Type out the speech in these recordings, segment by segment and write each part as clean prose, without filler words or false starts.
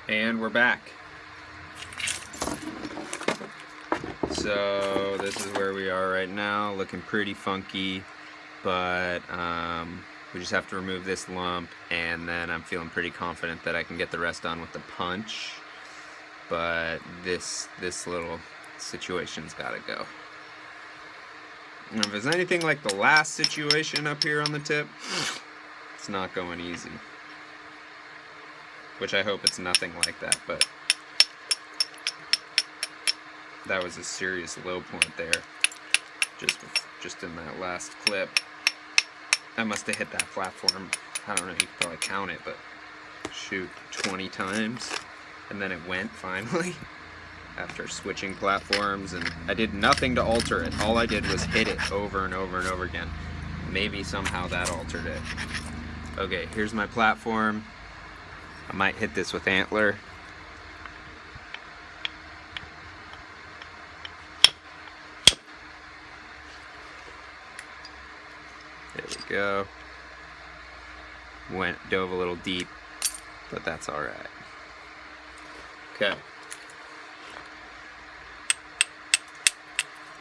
And we're back. So this is where we are right now, looking pretty funky, but we just have to remove this lump, and then I'm feeling pretty confident that I can get the rest on with the punch. But this little situation's got to go. And if there's anything like the last situation up here on the tip, it's not going easy. Which I hope it's nothing like that, but that was a serious low point there. Just in that last clip. I must have hit that platform, I don't know, you could probably count it, but shoot, 20 times. And then it went finally after switching platforms, and I did nothing to alter it. All I did was hit it over and over and over again. Maybe somehow that altered it. Okay, here's my platform. I might hit this with antler. There we go. Dove a little deep, but that's all right. Okay.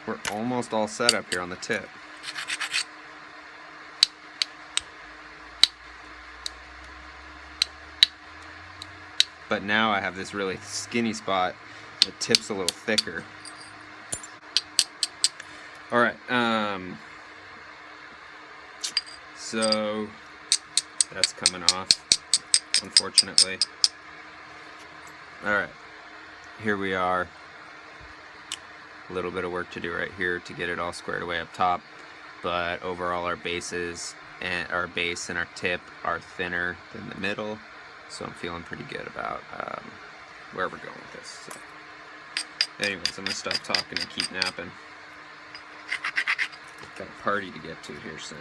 We're almost all set up here on the tip. But now I have this really skinny spot. The tip's a little thicker. All right. So that's coming off, unfortunately. All right. Here we are. A little bit of work to do right here to get it all squared away up top. But overall, our bases and our base and our tip are thinner than the middle. So I'm feeling pretty good about where we're going with this. So. Anyways, I'm gonna stop talking and keep napping. Got a party to get to here soon.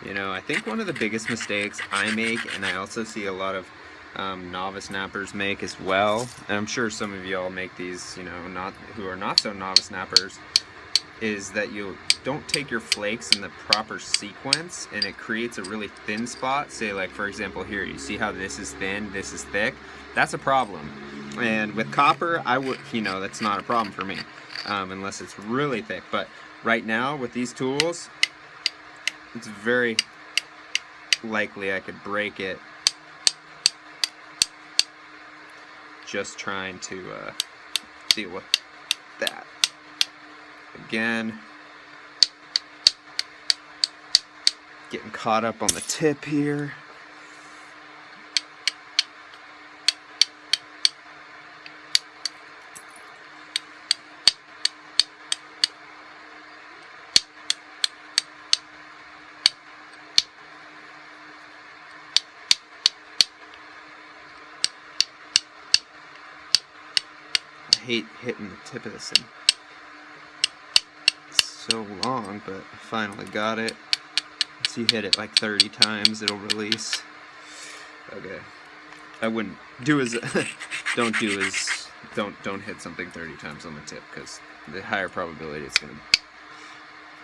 You know, I think one of the biggest mistakes I make, and I also see a lot of novice nappers make as well, and I'm sure some of y'all make these, you know, who are not so novice nappers, is that you don't take your flakes in the proper sequence, and it creates a really thin spot. Say, like, for example, here, you see how this is thin, this is thick? That's a problem. And with copper, you know, that's not a problem for me, unless it's really thick. But right now, with these tools, it's very likely I could break it just trying to deal with that. Again, getting caught up on the tip here. I hate hitting the tip of this thing. So long, but I finally got it. Once you hit it like 30 times, it'll release. Okay. I wouldn't do as don't hit something 30 times on the tip, because the higher probability it's going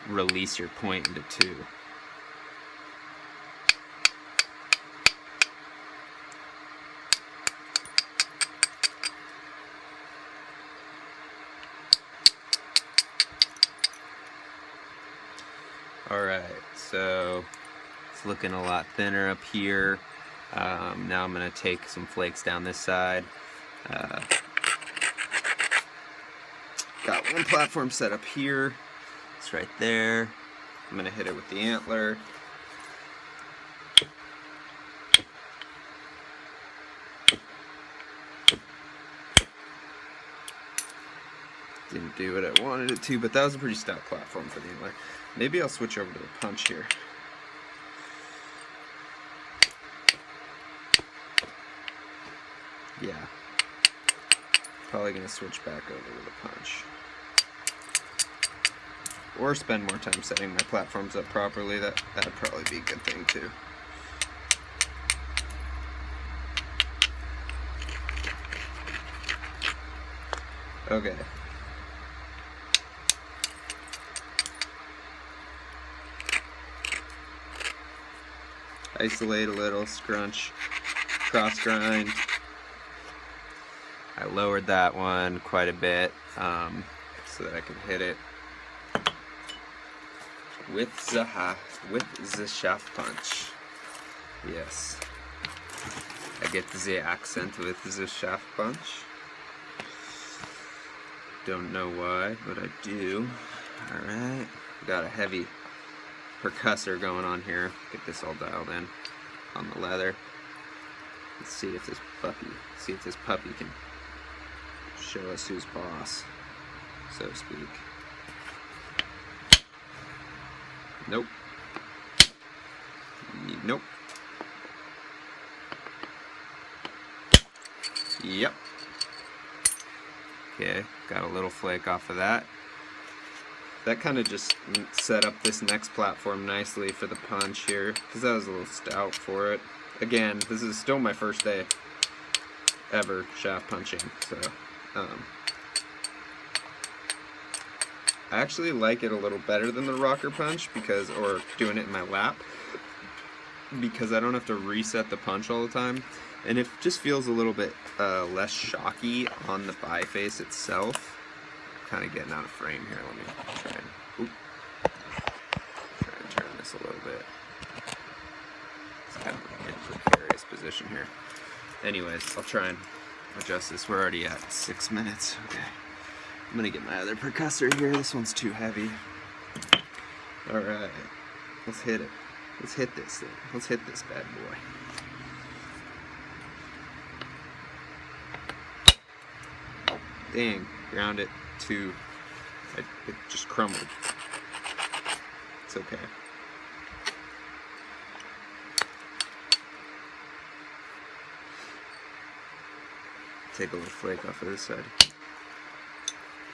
to release your point into two. Alright, so it's looking a lot thinner up here. Now I'm going to take some flakes down this side. Got one platform set up here. It's right there. I'm going to hit it with the antler. Didn't do what I wanted it to, but that was a pretty stout platform for the antler. Maybe I'll switch over to the punch here. Yeah. Probably going to switch back over to the punch. Or spend more time setting my platforms up properly. That'd probably be a good thing too. Okay. isolate a little, scrunch, cross grind. I lowered that one quite a bit so that I can hit it with the shaft punch. Yes, I get the accent with the shaft punch. Don't know why, but I do. Alright, got a heavy percussor going on here. Get this all dialed in on the leather. Let's see if this puppy can show us who's boss, so to speak. Nope. Nope. Yep. Okay, got a little flake off of that. That kind of just set up this next platform nicely for the punch here, because that was a little stout for it. Again, this is still my first day ever shaft punching, so I actually like it a little better than the rocker punch, or doing it in my lap, because I don't have to reset the punch all the time, and it just feels a little bit less shocky on the biface itself. Kind of getting out of frame here. Let me try and turn this a little bit. It's kind of in a precarious position here. Anyways, I'll try and adjust this. We're already at 6 minutes. Okay, I'm gonna get my other percussor here. This one's too heavy. All right, let's hit it. Let's hit this thing. Let's hit this bad boy. Dang, ground it to, it just crumbled. It's okay. Take a little flake off of this side.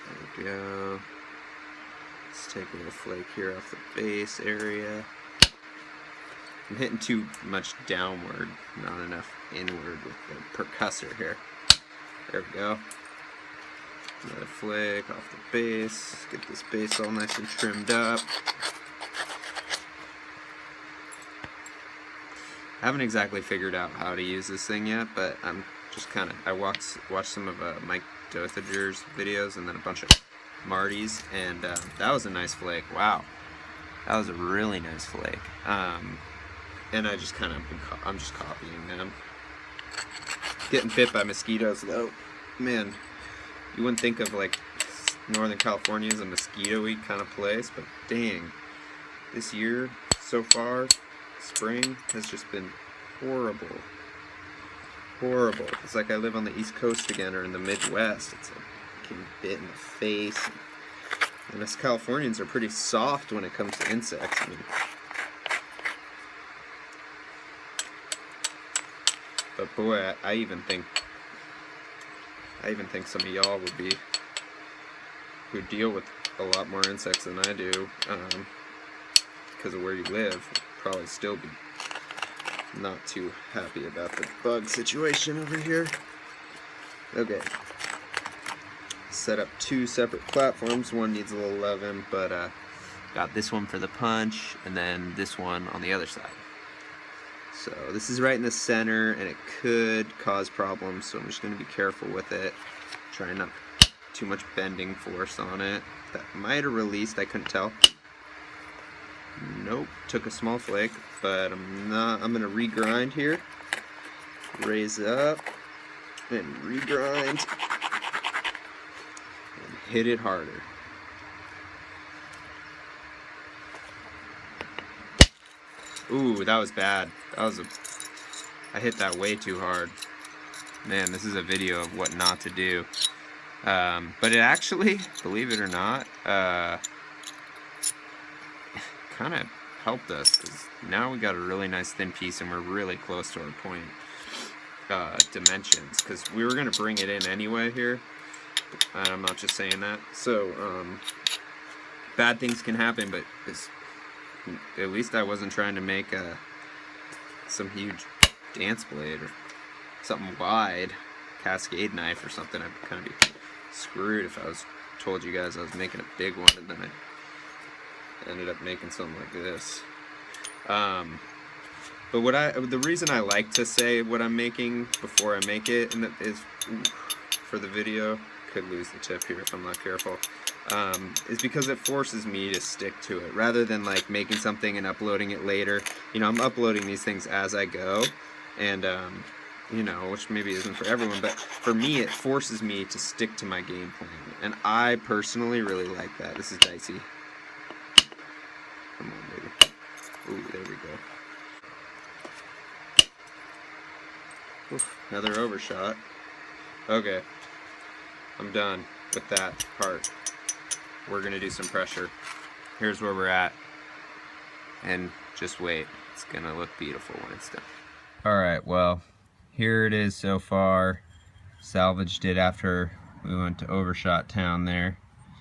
There we go. Let's take a little flake here off the base area. I'm hitting too much downward, not enough inward with the percussor here. There we go. Another flake off the base. Get this base all nice and trimmed up. I haven't exactly figured out how to use this thing yet, but I'm just kind of, I watched some of Mike Dothager's videos and then a bunch of Marty's, and that was a nice flake. Wow, that was a really nice flake. And I just kind of, I'm just copying them. Getting bit by mosquitoes though, man. You wouldn't think of like Northern California as a mosquito-y kind of place, but dang, this year so far, spring has just been horrible. Horrible. It's like I live on the East Coast again, or in the Midwest. It's like getting bit in the face. And us Californians are pretty soft when it comes to insects. I mean, but boy, I even think some of y'all who deal with a lot more insects than I do, because of where you live, probably still be not too happy about the bug situation over here. Okay. Set up 2 separate platforms. One needs a little loving, but got this one for the punch, and then this one on the other side. So this is right in the center, and it could cause problems, so I'm just going to be careful with it. Try not too much bending force on it. That might have released, I couldn't tell. Nope, took a small flake, but I'm going to regrind here. Raise up, and regrind, and hit it harder. Ooh, that was bad. I hit that way too hard. Man, this is a video of what not to do. But it actually, believe it or not, kind of helped us, because now we got a really nice thin piece and we're really close to our point dimensions, because we were going to bring it in anyway here, and I'm not just saying that. So bad things can happen, but at least I wasn't trying to make some huge dance blade or something wide, cascade knife or something. I'd kind of be screwed if I was told you guys I was making a big one and then I ended up making something like this. But the reason I like to say what I'm making before I make it, and that is, for the video, could lose the tip here if I'm not careful, is because it forces me to stick to it rather than like making something and uploading it later. You know, I'm uploading these things as I go, and you know, which maybe isn't for everyone, but for me it forces me to stick to my game plan, and I personally really like that. This is dicey. Come on, baby. Ooh, there we go. Oof, another overshot. Okay, I'm done with that part. We're gonna do some pressure. Here's where we're at, and just wait. It's gonna look beautiful when it's done. All right, well, here it is so far. Salvaged it after we went to Overshot Town there.